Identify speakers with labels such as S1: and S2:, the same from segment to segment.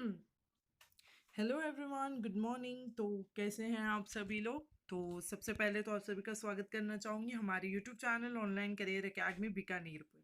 S1: Hello everyone, good morning. तो कैसे हैं आप सभी लोग? तो सबसे पहले तो आप सभी का स्वागत करना चाहूँगी हमारे YouTube channel online career academy Bikaner पर।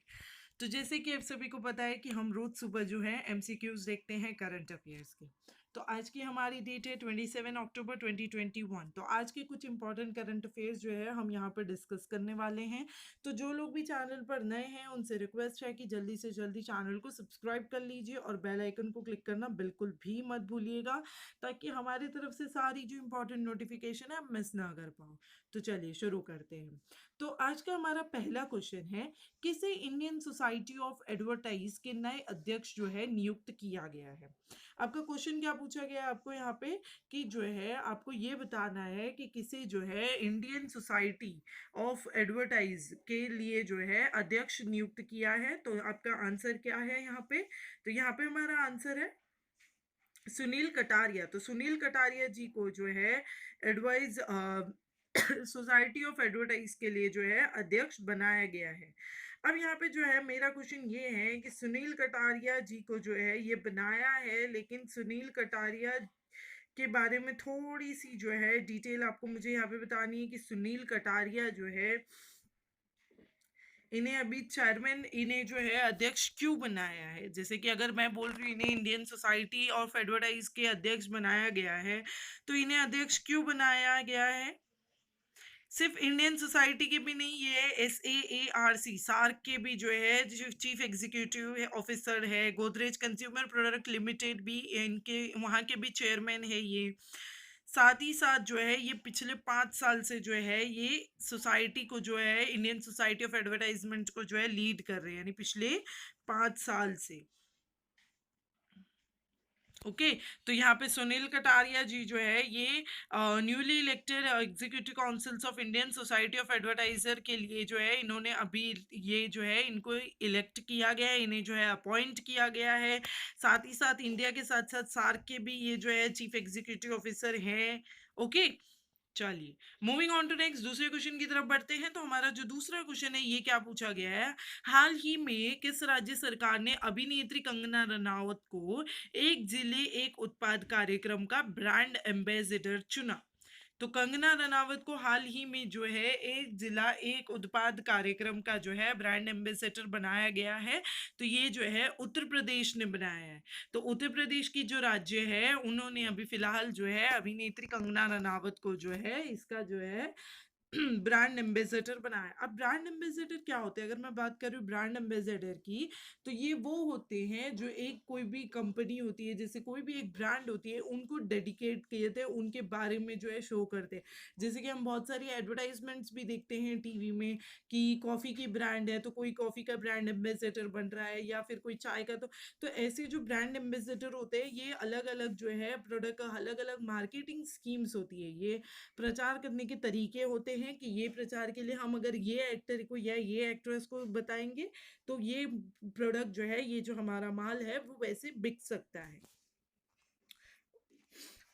S1: तो जैसे कि आप सभी को पता है कि हम रोज सुबह जो है एमसीक्यूज देखते हैं करंट अफेयर्स के। तो आज की हमारी डेट है 27 अक्टूबर 2021। तो आज के कुछ इंपॉर्टेंट करंट अफेयर्स जो है हम यहाँ पर डिस्कस करने वाले हैं। तो जो लोग भी चैनल पर नए हैं उनसे रिक्वेस्ट है कि जल्दी से जल्दी चैनल को सब्सक्राइब कर लीजिए और बेल आइकन को क्लिक करना बिल्कुल भी मत भूलिएगा, ताकि हमारी तरफ से सारी जो इंपॉर्टेंट नोटिफिकेशन है आप मिस ना कर पाओ। तो चलिए शुरू करते हैं। तो आज का हमारा पहला क्वेश्चन है, किसे इंडियन सोसाइटी ऑफ एडवर्टाइज के नए अध्यक्ष जो है नियुक्त किया गया है। आपका क्वेश्चन क्या पूछा गया है आपको यहाँ पे, कि जो है आपको ये बताना है कि किसे जो है इंडियन सोसाइटी ऑफ एडवर्टाइज के लिए जो है अध्यक्ष नियुक्त किया है। तो आपका आंसर क्या है यहाँ पे? तो यहाँ पे हमारा आंसर है सुनील कटारिया। तो सुनील कटारिया जी को जो है एडवाइज सोसाइटी ऑफ एडवर्टाइज के लिए जो है अध्यक्ष बनाया गया है। अब यहाँ पे जो है मेरा क्वेश्चन ये है कि सुनील कटारिया जी को जो है ये बनाया है, लेकिन सुनील कटारिया के बारे में थोड़ी सी जो है डिटेल आपको मुझे यहाँ पे बतानी है कि सुनील कटारिया जो है इन्हें अभी चेयरमैन, इन्हें जो है अध्यक्ष क्यों बनाया है। जैसे कि अगर मैं बोल रही हूँ इन्हें इंडियन सोसाइटी ऑफ एडवर्टाइज के अध्यक्ष बनाया गया है, तो इन्हें अध्यक्ष क्यों बनाया गया है? सिर्फ इंडियन सोसाइटी के भी नहीं, ये SAARC सार्क के भी जो है जो चीफ एग्जीक्यूटिव ऑफिसर है, गोदरेज कंज्यूमर प्रोडक्ट लिमिटेड भी इनके वहाँ के भी चेयरमैन है ये। साथ ही साथ जो है ये पिछले 5 साल से जो है ये सोसाइटी को जो है इंडियन सोसाइटी ऑफ एडवर्टाइजमेंट को जो है लीड कर रहे हैं, यानी पिछले 5 साल से। ओके। तो यहाँ पे सुनील कटारिया जी जो है ये newly elected executive councils of Indian society of advertiser के लिए जो है इन्होंने अभी ये जो है इनको इलेक्ट किया गया है, इन्हें जो है अपॉइंट किया गया है। साथ ही साथ इंडिया के साथ साथ सार्क के भी ये जो है चीफ एग्जीक्यूटिव ऑफिसर हैं। ओके, चलिए मूविंग ऑन टू नेक्स्ट, दूसरे क्वेश्चन की तरफ बढ़ते हैं। तो हमारा जो दूसरा क्वेश्चन है ये क्या पूछा गया है, हाल ही में किस राज्य सरकार ने अभिनेत्री कंगना रनावत को एक जिले एक उत्पाद कार्यक्रम का ब्रांड एम्बेसडर चुना? तो कंगना रनावत को हाल ही में जो है एक जिला एक उत्पाद कार्यक्रम का जो है ब्रांड एम्बेसडर बनाया गया है। तो ये जो है उत्तर प्रदेश ने बनाया है। तो उत्तर प्रदेश की जो राज्य है उन्होंने अभी फिलहाल जो है अभिनेत्री कंगना रनावत को जो है इसका जो है ब्रांड एम्बेसडर बनाया। अब ब्रांड एम्बेसडर क्या होते हैं, अगर मैं बात करूँ ब्रांड एम्बेसडर की, तो ये वो होते हैं जो एक कोई भी कंपनी होती है, जैसे कोई भी एक ब्रांड होती है, उनको डेडिकेट किए थे, उनके बारे में जो है शो करते हैं। जैसे कि हम बहुत सारी एडवर्टाइजमेंट्स भी देखते हैं टीवी में कि कॉफ़ी की ब्रांड है तो कोई कॉफ़ी का ब्रांड एम्बेसडर बन रहा है, या फिर कोई चाय का। तो ऐसे जो ब्रांड एम्बेसडर होते हैं ये अलग अलग जो है प्रोडक्ट का अलग अलग मार्केटिंग स्कीम्स होती है, ये प्रचार करने के तरीके होते हैं कि ये प्रचार के लिए हम अगर ये एक्टर को या ये एक्ट्रेस को बताएंगे तो ये प्रोडक्ट जो है, ये जो हमारा माल है वो वैसे बिक सकता है।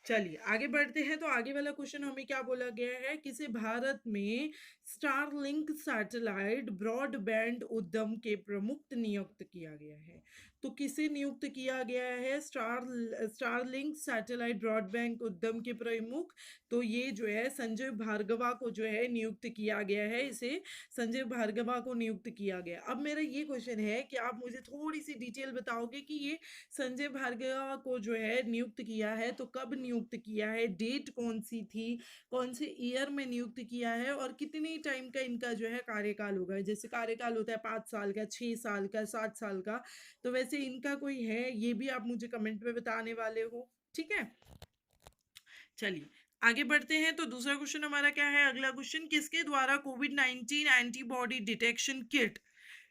S1: चलिए आगे बढ़ते हैं। तो आगे वाला क्वेश्चन हमें क्या बोला गया है, किसे भारत में स्टारलिंक सैटेलाइट ब्रॉडबैंड उद्यम के प्रमुख नियुक्त किया गया है? तो किसे नियुक्त किया गया है स्टारलिंक सैटेलाइट ब्रॉडबैंड उद्यम के प्रमुख? तो ये जो है संजय भार्गवा को जो है नियुक्त किया गया है, इसे संजय भार्गवा को नियुक्त किया गया। अब मेरा ये क्वेश्चन है कि आप मुझे थोड़ी सी डिटेल बताओगे कि ये संजय भार्गवा को जो है नियुक्त किया है तो कब नियुक्त किया है, डेट कौन सी थी, कौन से ईयर में नियुक्त किया है, और कितनी टाइम का इनका जो है कार्यकाल होगा। जैसे कार्यकाल होता है 5 साल का, 6 साल का, 7 साल का, तो वैसे इनका कोई है, ये भी आप मुझे कमेंट में बताने वाले हो। ठीक है, चलिए आगे बढ़ते हैं। तो दूसरा क्वेश्चन हमारा क्या है, अगला क्वेश्चन, किसके द्वारा कोविड-19 एंटीबॉडी डिटेक्शन किट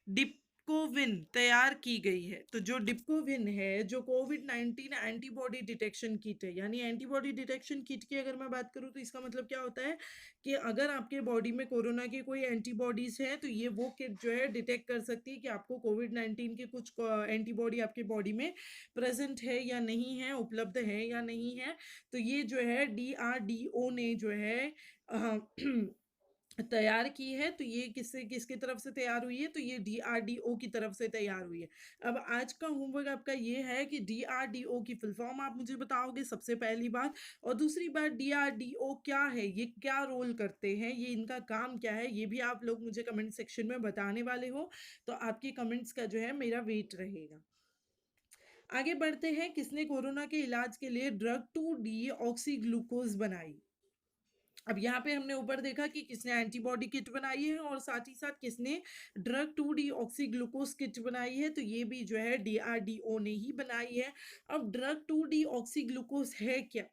S1: डिप्कोविन तैयार की गई है? तो जो डिप्कोविन है, जो कोविड-19 एंटीबॉडी डिटेक्शन किट है, यानी एंटीबॉडी डिटेक्शन किट की अगर मैं बात करूं तो इसका मतलब क्या होता है कि अगर आपके बॉडी में कोरोना की कोई एंटीबॉडीज है तो ये वो किट जो है डिटेक्ट कर सकती है कि आपको कोविड-19 की कुछ एंटीबॉडी आपके बॉडी में प्रेजेंट है या नहीं है, उपलब्ध है या नहीं है। तो ये जो है DRDO ने जो है तैयार की है, तो ये किसकी तरफ से तैयार हुई है, तो ये डीआरडीओ की तरफ से तैयार हुई है। अब आज का होमवर्क आपका ये है कि डीआरडीओ की फुल फॉर्म आप मुझे बताओगे सबसे पहली बात, और दूसरी बात डीआरडीओ क्या है, ये क्या रोल करते हैं, ये इनका काम क्या है, ये भी आप लोग मुझे कमेंट सेक्शन में बताने वाले हो। तो आपके कमेंट्स का जो है मेरा वेट रहेगा। आगे बढ़ते हैं, किसने कोरोना के इलाज के लिए ड्रग 2 डी ऑक्सी ग्लूकोज बनाई। अब यहाँ पे हमने ऊपर देखा कि किसने एंटीबॉडी किट बनाई है और साथ ही साथ किसने drug 2 D oxy glucose kit बनाई है, तो ये भी जो है डीआरडीओ ने ही बनाई है। अब ड्रग 2 डी ऑक्सी ग्लूकोज है क्या,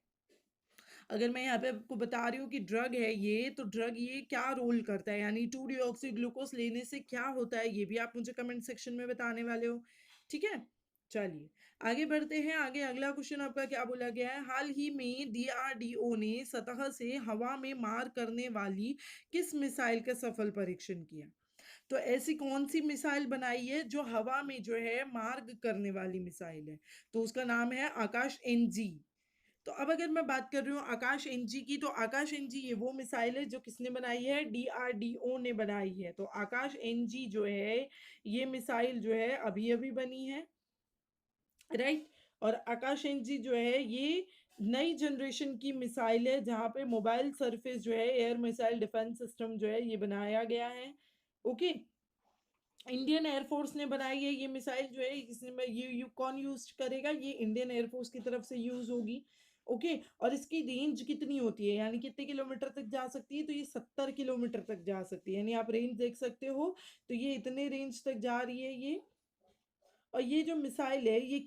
S1: अगर मैं यहाँ पे आपको बता रही हूँ कि ड्रग है ये, तो ड्रग ये क्या रोल करता है, यानी 2 डी ऑक्सी ग्लूकोज लेने से क्या होता है, ये भी आप मुझे कमेंट सेक्शन में बताने वाले हो। ठीक है, चलिए आगे बढ़ते हैं। आगे अगला क्वेश्चन आपका क्या बोला गया है, हाल ही में डीआरडीओ ने सतह से हवा में मार करने वाली किस मिसाइल का सफल परीक्षण किया। तो ऐसी कौन सी मिसाइल बनाई है जो हवा में जो है मार्ग करने वाली मिसाइल है, तो उसका नाम है आकाश एनजी। तो अब अगर मैं बात कर रही हूँ आकाश एनजी की, तो आकाश एनजी ये वो मिसाइल है जो किसने बनाई है, डीआरडीओ ने बनाई है। तो आकाश एनजी जो है ये मिसाइल जो है अभी अभी बनी है, राइट। और आकाश एनजी जो है ये नई जनरेशन की मिसाइल है, जहाँ पे मोबाइल सरफेस जो है एयर मिसाइल डिफेंस सिस्टम जो है ये बनाया गया है। ओके, इंडियन एयरफोर्स ने बनाई है ये मिसाइल जो है, इसमें ये कौन यूज करेगा, ये इंडियन एयरफोर्स की तरफ से यूज होगी। ओके, और इसकी रेंज कितनी होती है, यानी कितने किलोमीटर तक जा सकती है, तो ये 70 किलोमीटर तक जा सकती है, यानी आप रेंज देख सकते हो, तो ये इतने रेंज तक जा रही है ये। और ये जो मिसाइल है ये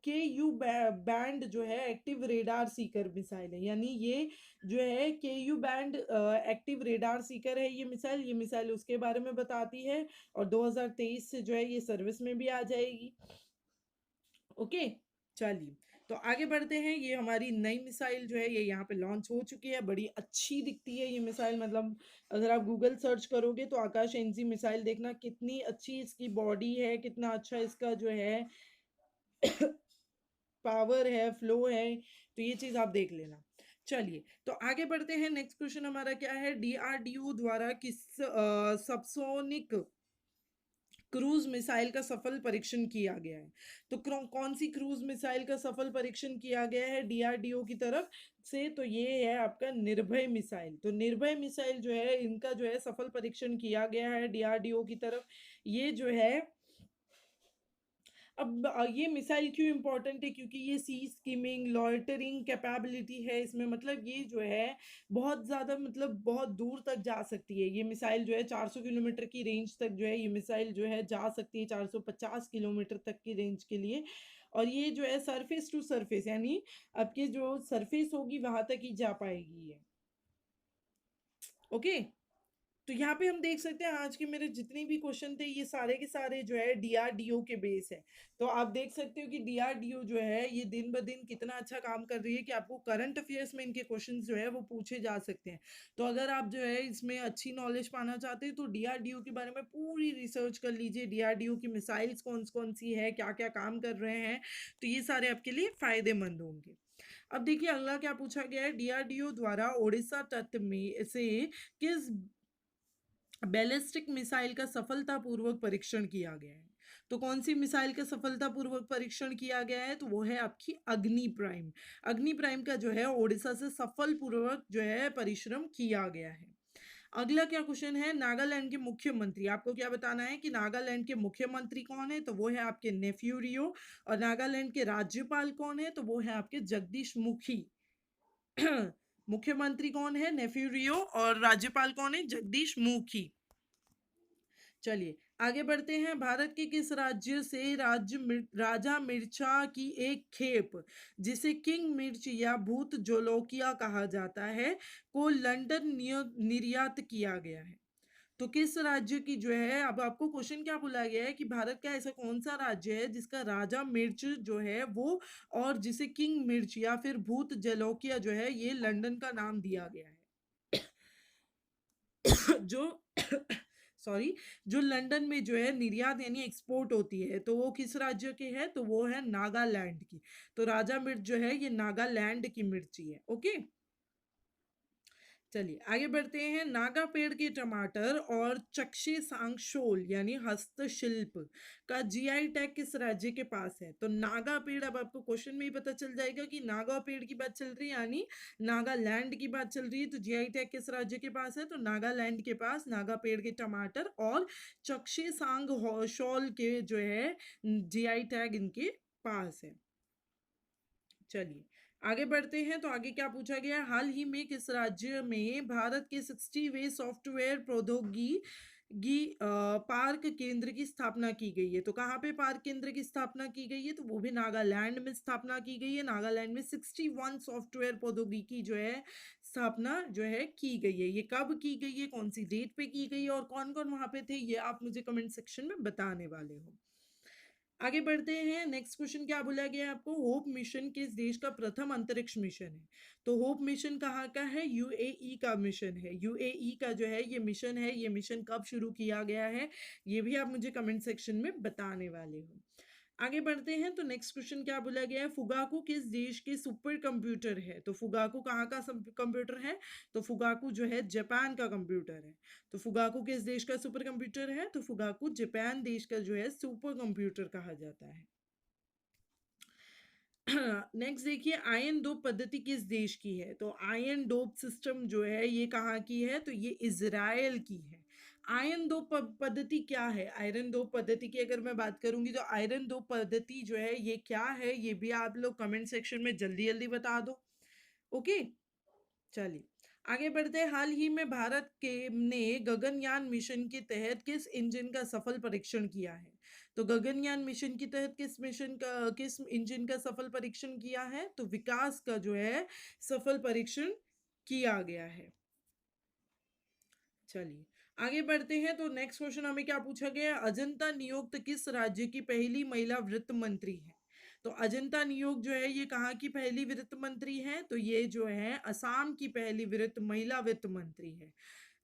S1: के यू बैंड जो है एक्टिव रेडार सीकर मिसाइल है, यानी ये जो है के you band active radar Sikar है ये मिसाइल उसके बारे में बताती है, और 2023 से जो है ये सर्विस में भी आ जाएगी। ओके, चलिए तो आगे बढ़ते हैं। ये हमारी नई मिसाइल जो है ये यहाँ पे लॉन्च हो चुकी है, बड़ी अच्छी दिखती है ये मिसाइल, मतलब अगर आप गूगल सर्च करोगे तो आकाश एनजी मिसाइल देखना, कितनी अच्छी इसकी बॉडी है, कितना अच्छा इसका जो है पावर है, फ्लो है, तो ये चीज आप देख लेना। चलिए तो आगे बढ़ते हैं, नेक्स्ट क्वेश्चन हमारा क्या है, डीआरडीओ द्वारा किस सबसोनिक क्रूज मिसाइल का सफल परीक्षण किया गया है। तो कौन सी क्रूज मिसाइल का सफल परीक्षण किया गया है डीआरडीओ की तरफ से, तो ये है आपका निर्भय मिसाइल। तो निर्भय मिसाइल जो है इनका जो है सफल परीक्षण किया गया है डीआरडीओ की तरफ। ये जो है अब ये मिसाइल क्यों इंपॉर्टेंट है, क्योंकि ये सी स्किमिंग लॉइटरिंग कैपेबिलिटी है इसमें, मतलब ये जो है बहुत ज़्यादा, मतलब बहुत दूर तक जा सकती है ये मिसाइल जो है, 400 किलोमीटर की रेंज तक जो है ये मिसाइल जो है जा सकती है, 450 किलोमीटर तक की रेंज के लिए। और ये जो है सरफेस टू सरफेस, यानी आपकी जो सरफेस होगी वहां तक ही जा पाएगी ये। ओके, तो यहाँ पे हम देख सकते हैं आज के मेरे जितने भी क्वेश्चन थे ये सारे के सारे जो है डीआरडीओ के बेस है। तो आप देख सकते हो कि डीआरडीओ जो है ये दिन ब दिन कितना अच्छा काम कर रही है कि आपको करंट अफेयर्स में इनके क्वेश्चंस जो है वो पूछे जा सकते हैं। तो अगर आप जो है इसमें अच्छी नॉलेज पाना चाहते हैं तो डीआरडीओ के बारे में पूरी रिसर्च कर लीजिए, डीआरडीओ की मिसाइल्स कौन कौन सी है, क्या क्या काम कर रहे हैं, तो ये सारे आपके लिए फायदेमंद होंगे। अब देखिए अगला क्या पूछा गया है, डीआरडीओ द्वारा ओडिशा तट में से किस बैलिस्टिक मिसाइल का सफलतापूर्वक परीक्षण किया गया है। तो कौन सी मिसाइल का सफलतापूर्वक परीक्षण किया गया है, तो वो है आपकी अग्नि प्राइम। अग्नि प्राइम का जो है ओडिशा से सफलपूर्वक जो है परिश्रम किया गया है। अगला क्या क्वेश्चन है, नागालैंड के मुख्यमंत्री, आपको क्या बताना है कि नागालैंड के मुख्यमंत्री कौन है, तो वो है आपके नेफ्यू रियो। और नागालैंड के राज्यपाल कौन है, तो वो है आपके जगदीश मुखी। मुख्यमंत्री कौन है, नेफ्यू रियो, और राज्यपाल कौन है, जगदीश मुखी। चलिए आगे बढ़ते हैं, भारत के किस राज्य से राजा मिर्चा की एक खेप, जिसे किंग मिर्च या भूत जोलोकिया कहा जाता है, को लंदन निर्यात किया गया है। तो किस राज्य की जो है, अब आपको क्वेश्चन क्या बोला गया है कि भारत का ऐसा कौन सा राज्य है जिसका राजा मिर्च जो है वो, और जिसे किंग मिर्च या फिर भूत जलोकिया जो है ये लंदन का नाम दिया गया है। जो सॉरी, जो लंदन में जो है निर्यात यानी एक्सपोर्ट होती है, तो वो किस राज्य के है, तो वो है नागालैंड की। तो राजा मिर्च जो है ये नागालैंड की मिर्ची है। ओके, चलिए आगे बढ़ते हैं। नागा पेड़ के टमाटर और चक्षे सांगशोल यानी हस्तशिल्प का जीआई टैग किस राज्य के पास है? तो नागा पेड़, अब आपको क्वेश्चन में ही पता चल जाएगा कि नागा पेड़ की बात चल रही है, यानी नागालैंड की बात चल रही है। तो जीआई टैग किस राज्य के पास है? तो नागालैंड के पास नागा पेड़ के टमाटर और चक्षे सांग शॉल के जो है जीआई टैग इनके पास है। चलिए आगे बढ़ते हैं। तो आगे क्या पूछा गया है? हाल ही में किस राज्य में भारत के 60वें सॉफ्टवेयर पार्क केंद्र की स्थापना की गई है? तो कहाँ पे पार्क केंद्र की स्थापना की गई है? तो वो भी नागालैंड में स्थापना की गई है। नागालैंड में 61 सॉफ्टवेयर प्रौद्योगिकी जो है स्थापना जो है की गई है। ये कब की गई है, कौन सी डेट पे की गई है और कौन कौन वहां पे थे, ये आप मुझे कमेंट सेक्शन में बताने वाले हो। आगे बढ़ते हैं। नेक्स्ट क्वेश्चन क्या बोला गया है आपको? होप मिशन किस देश का प्रथम अंतरिक्ष मिशन है? तो होप मिशन कहाँ का है? यूएई का मिशन है। यूएई का जो है ये मिशन है। ये मिशन कब शुरू किया गया है, ये भी आप मुझे कमेंट सेक्शन में बताने वाले हो। आगे बढ़ते हैं। तो नेक्स्ट क्वेश्चन क्या बोला गया है? फुगाकू किस देश के सुपर कंप्यूटर है? तो फुगाकू कहाँ का कंप्यूटर है? तो फुगाकू जो है जापान का कंप्यूटर है। तो फुगाकू किस देश का सुपर कंप्यूटर है? तो फुगाकू जापान देश का जो है सुपर कंप्यूटर कहा जाता है। नेक्स्ट देखिए, आयन डोप पद्धति किस देश की है? तो आयन डोप सिस्टम जो है ये कहाँ की है? तो ये इजराइल की है। आयरन दो पद्धति क्या है? आयरन दो पद्धति की अगर मैं बात करूंगी तो आयरन दो पद्धति जो है ये क्या है, ये भी आप लोग कमेंट सेक्शन में जल्दी जल्दी बता दो। ओके, चलिए आगे बढ़ते हैं। हाल ही में भारत के ने गगनयान मिशन के तहत किस इंजन का सफल परीक्षण किया है? तो गगनयान मिशन के तहत किस इंजन का सफल परीक्षण किया है? तो विकास का जो है सफल परीक्षण किया गया है। चलिए आगे बढ़ते हैं। तो नेक्स्ट क्वेश्चन हमें क्या पूछा गया है? अजंता नियुक्त किस राज्य की पहली महिला वित्त मंत्री है? तो अजंता नियोग जो है ये कहाँ की पहली वित्त मंत्री है? तो ये जो है असम की पहली महिला वित्त मंत्री है।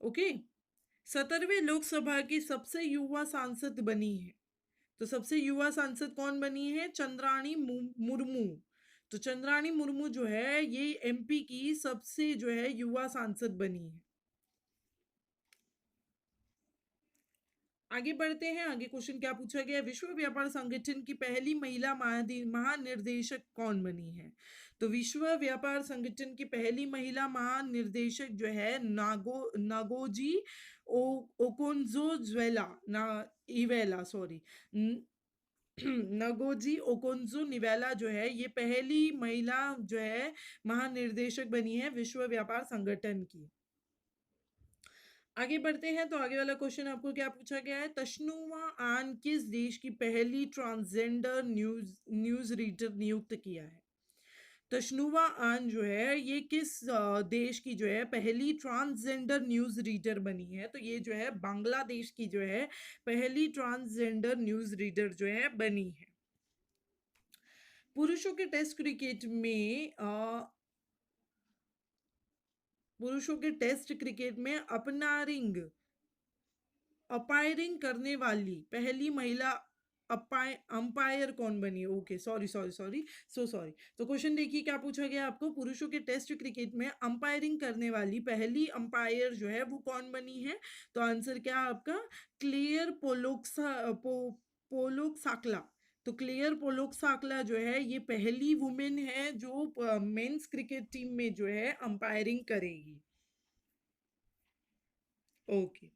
S1: ओके, 17वें लोकसभा की सबसे युवा सांसद बनी है। तो सबसे युवा सांसद कौन बनी है? चंद्राणी मुर्मू। तो चंद्राणी मुर्मू जो है ये एमपी की सबसे जो है युवा सांसद बनी है। आगे बढ़ते हैं। आगे क्वेश्चन क्या पूछा गया? विश्व व्यापार संगठन की पहली महिला महानिर्देशक कौन बनी है? तो विश्व व्यापार संगठन की पहली महिला महानिर्देशक जो है नागोजी ओकोन्जो ज्वेला ना इवेला सॉरी नगोजी ओकोन्जो निवेला जो है ये पहली महिला जो है महानिर्देशक बनी है विश्व व्यापार संगठन की। आगे बढ़ते हैं। तो आगे वाला क्वेश्चन आपको क्या पूछा गया है? तशनुवा आन किस देश की पहली ट्रांसजेंडर न्यूज रीडर नियुक्त किया है? तशनुवा आन जो है ये किस देश की जो है पहली ट्रांसजेंडर न्यूज रीडर बनी है? तो ये जो है बांग्लादेश की जो है पहली ट्रांसजेंडर न्यूज रीडर जो है बनी है। पुरुषों के टेस्ट क्रिकेट में पुरुषों के टेस्ट क्रिकेट में अंपायरिंग करने वाली पहली महिला अंपायर कौन बनी? Okay, sorry sorry sorry so sorry. तो क्वेश्चन देखिए क्या पूछा गया आपको? पुरुषों के टेस्ट क्रिकेट में अंपायरिंग करने वाली पहली अंपायर जो है वो कौन बनी है? तो आंसर क्या है आपका? क्लियर पोलोक्साकला। तो क्लियर पोलोक्साकला जो है ये पहली वुमेन है जो मेंस क्रिकेट टीम में जो है अंपायरिंग करेगी। ओके,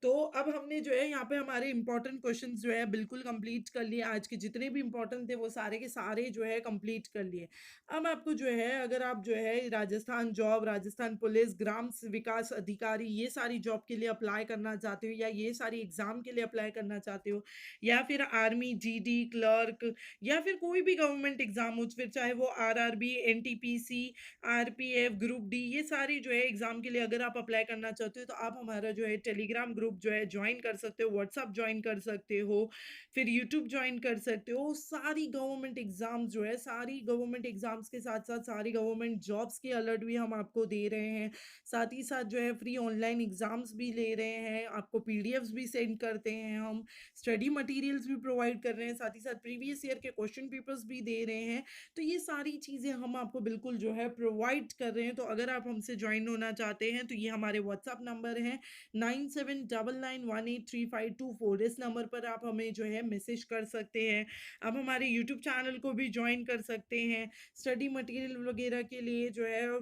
S1: तो अब हमने जो है यहाँ पे हमारे इंपॉर्टेंट क्वेश्चंस जो है बिल्कुल कंप्लीट कर लिए। आज के जितने भी इंपॉर्टेंट थे वो सारे के सारे जो है कंप्लीट कर लिए। अब आपको जो है अगर आप जो है राजस्थान जॉब, राजस्थान पुलिस, ग्राम विकास अधिकारी ये सारी जॉब के लिए अप्लाई करना चाहते हो या ये सारी एग्जाम के लिए अप्लाई करना चाहते हो या फिर आर्मी, जीडी, क्लर्क या फिर कोई भी गवर्नमेंट एग्जाम हो, फिर चाहे वो RRB, NTPC, RPF, group D, ये सारी जो है एग्जाम के लिए अगर आप अप्लाई करना चाहते हो तो आप हमारा जो है टेलीग्राम ग्रुप ग्रुप जो है ज्वाइन कर सकते हो, व्हाट्सएप ज्वाइन कर सकते हो, फिर यूट्यूब ज्वाइन कर सकते हो। सारी गवर्नमेंट एग्जाम्स जो है, सारी गवर्नमेंट एग्जाम्स के साथ साथ सारी गवर्नमेंट जॉब्स के अलर्ट भी हम आपको दे रहे हैं। साथ ही साथ जो है फ्री ऑनलाइन एग्जाम्स भी ले रहे हैं, आपको पीडीएफ्स भी सेंड करते हैं हम, स्टडी मटेरियल्स भी प्रोवाइड कर रहे हैं, साथ ही साथ प्रीवियस ईयर के क्वेश्चन पेपर्स भी दे रहे हैं। तो ये सारी चीज़ें हम आपको बिल्कुल जो है प्रोवाइड कर रहे हैं। तो अगर आप हमसे ज्वाइन होना चाहते हैं तो ये हमारे व्हाट्सएप नंबर है 9799183524। इस नंबर पर आप हमें जो है मैसेज कर सकते हैं। आप हमारे यूट्यूब चैनल को भी ज्वाइन कर सकते हैं। स्टडी मटेरियल वगैरह के लिए जो है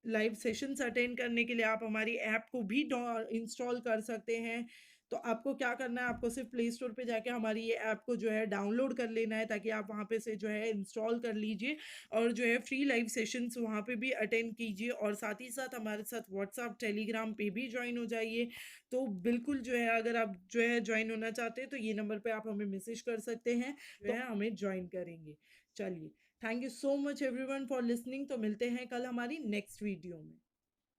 S1: लाइव सेशंस अटेंड करने के लिए आप हमारी ऐप को भी इंस्टॉल कर सकते हैं। तो आपको क्या करना है, आपको सिर्फ प्ले स्टोर पे जाके हमारी ये ऐप को जो है डाउनलोड कर लेना है, ताकि आप वहाँ पे से जो है इंस्टॉल कर लीजिए और जो है फ्री लाइव सेशंस वहाँ पे भी अटेंड कीजिए, और साथ ही साथ हमारे साथ व्हाट्सएप टेलीग्राम पे भी ज्वाइन हो जाइए। तो बिल्कुल जो है अगर आप जो है ज्वाइन होना चाहते हैं तो ये नंबर पे आप हमें मैसेज कर सकते हैं, जो है हमें ज्वाइन करेंगे। चलिए, thank you so much everyone for listening. तो मिलते हैं कल हमारी नेक्स्ट वीडियो में।